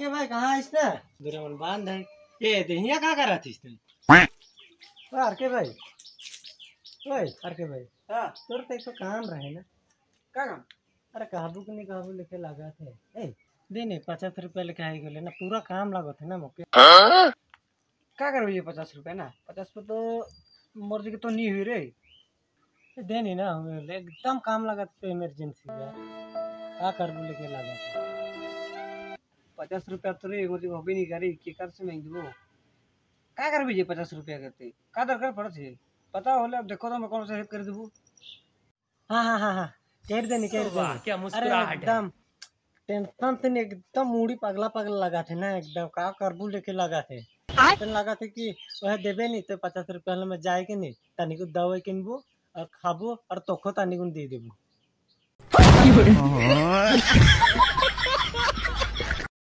R K भाई कहाँ है इसने दुरावन बांध है ये देहिया कहाँ कर रहा थी इसने आरके भाई ओए आरके भाई हाँ तोर तो एक तो काम रहे ना क्या काम अरे काबू के नहीं काबू लेके लगा थे ए दे नहीं 50 रुपया लेके आई गए ना पूरा काम लगा थे ना मौके क्या कर ये 50 रुपया ना 50 पे तो मर्जी के तो नहीं हुई रे दे नहीं ना एकदम काम लगा तो इमरजेंसी यार क्या कर लेके लगा 50 रुपया तो रे मुझे हॉबी नहीं करी कि कर से नहीं दो क्या कर भी 50 रुपया करते का दरकार पड़त है पता होले अब देखो तो मैं कौन सा हेल्प कर दूँ हाँ कर देनी क्या मुस्कुराहट एकदम टेंशन से एकदम मूडी पगला पगला लगा थे ना एकदम का करबू लेके लगा थे लगा थे कि वह देवे नहीं तो 50 रुपया में जाए के नहीं तनी को दवाई किनबो और खाबो और तोखो तनी को दे देबो